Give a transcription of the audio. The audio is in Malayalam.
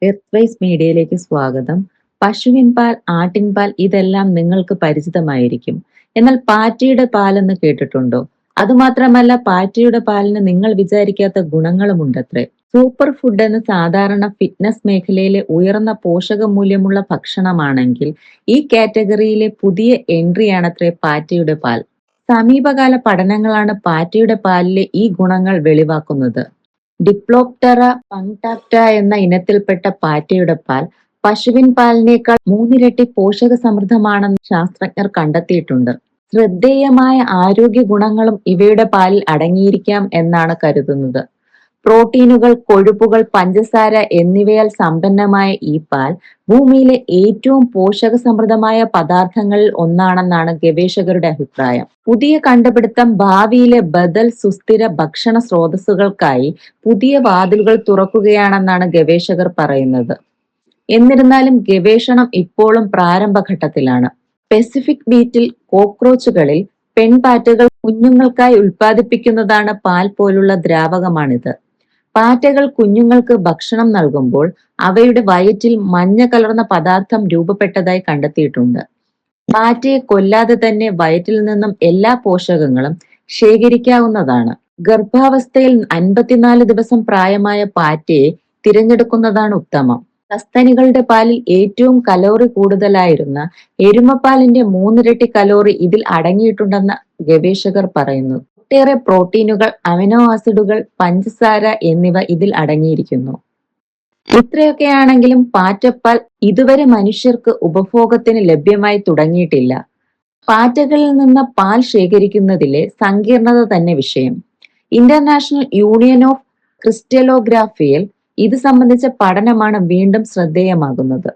എർത്ത് മീഡിയയിലേക്ക് സ്വാഗതം. പശുവിൻ പാൽ, ആട്ടിൻ പാൽ ഇതെല്ലാം നിങ്ങൾക്ക് പരിചിതമായിരിക്കും. എന്നാൽ പാറ്റയുടെ പാലെന്ന് കേട്ടിട്ടുണ്ടോ? അതുമാത്രമല്ല, പാറ്റയുടെ പാലിന് നിങ്ങൾ വിചാരിക്കാത്ത ഗുണങ്ങളുമുണ്ടത്രേ. സൂപ്പർ ഫുഡ് എന്ന സാധാരണ ഫിറ്റ്നസ് മേഖലയിലെ ഉയർന്ന പോഷകമൂല്യമുള്ള ഭക്ഷണമാണെങ്കിൽ ഈ കാറ്റഗറിയിലെ പുതിയ എൻട്രിയാണത്രേ പാറ്റയുടെ പാൽ. സമീപകാല പഠനങ്ങളാണ് പാറ്റയുടെ പാലിലെ ഈ ഗുണങ്ങൾ വെളിവാക്കുന്നത്. ഡിപ്ലോപ്റ്ററ പങ്ടാക്റ്റ എന്ന ഇനത്തിൽപ്പെട്ട പാറ്റയുടെ പാൽ പശുവിൻ പാലിനേക്കാൾ മൂന്നിരട്ടി പോഷക സമൃദ്ധമാണെന്ന് ശാസ്ത്രജ്ഞർ കണ്ടെത്തിയിട്ടുണ്ട്. ശ്രദ്ധേയമായ ആരോഗ്യ ഗുണങ്ങളും ഇവയുടെ പാലിൽ അടങ്ങിയിരിക്കാം എന്നാണ് കരുതുന്നത്. പ്രോട്ടീനുകൾ, കൊഴുപ്പുകൾ, പഞ്ചസാര എന്നിവയാൽ സമ്പന്നമായ ഈ പാൽ ഭൂമിയിലെ ഏറ്റവും പോഷക സമൃദ്ധമായ പദാർത്ഥങ്ങളിൽ ഒന്നാണെന്നാണ് ഗവേഷകരുടെ അഭിപ്രായം. പുതിയ കണ്ടുപിടുത്തം ഭാവിയിലെ ബദൽ സുസ്ഥിര ഭക്ഷണ സ്രോതസ്സുകൾക്കായി പുതിയ വാതിലുകൾ തുറക്കുകയാണെന്നാണ് ഗവേഷകർ പറയുന്നത്. എന്നിരുന്നാലും ഗവേഷണം ഇപ്പോഴും പ്രാരംഭഘട്ടത്തിലാണ്. പസഫിക് ബീറ്റിൽ കോക്രോച്ചുകളിൽ പെൺപാറ്റകൾ കുഞ്ഞുങ്ങൾക്കായി ഉൽപ്പാദിപ്പിക്കുന്നതാണ് പാൽ പോലുള്ള ദ്രാവകമാണിത്. പാറ്റകൾ കുഞ്ഞുങ്ങൾക്ക് ഭക്ഷണം നൽകുമ്പോൾ അവയുടെ വയറ്റിൽ മഞ്ഞ കലർന്ന പദാർത്ഥം രൂപപ്പെട്ടതായി കണ്ടെത്തിയിട്ടുണ്ട്. പാറ്റയെ കൊല്ലാതെ തന്നെ വയറ്റിൽ നിന്നും എല്ലാ പോഷകങ്ങളും ശേഖരിക്കാവുന്നതാണ്. ഗർഭാവസ്ഥയിൽ 54 ദിവസം പ്രായമായ പാറ്റയെ തിരഞ്ഞെടുക്കുന്നതാണ് ഉത്തമം. സസ്തനികളുടെ പാലിൽ ഏറ്റവും കലോറി കൂടുതലായിരുന്ന എരുമപ്പാലിന്റെ 3 ഇരട്ടി കലോറി ഇതിൽ അടങ്ങിയിട്ടുണ്ടെന്ന് ഗവേഷകർ പറയുന്നു. ഒട്ടേറെ പ്രോട്ടീനുകൾ, അമിനോ ആസിഡുകൾ, പഞ്ചസാര എന്നിവ ഇതിൽ അടങ്ങിയിരിക്കുന്നു. ഇത്രയൊക്കെയാണെങ്കിലും പാറ്റപ്പാൽ ഇതുവരെ മനുഷ്യർക്ക് ഉപഭോഗത്തിന് ലഭ്യമായി തുടങ്ങിയിട്ടില്ല. പാറ്റകളിൽ നിന്ന് പാൽ ശേഖരിക്കുന്നതിലെ സങ്കീർണത തന്നെ വിഷയം. ഇന്റർനാഷണൽ യൂണിയൻ ഓഫ് ക്രിസ്റ്റലോഗ്രാഫിയിൽ ഇത് സംബന്ധിച്ച പഠനമാണ് വീണ്ടും ശ്രദ്ധേയമാകുന്നത്.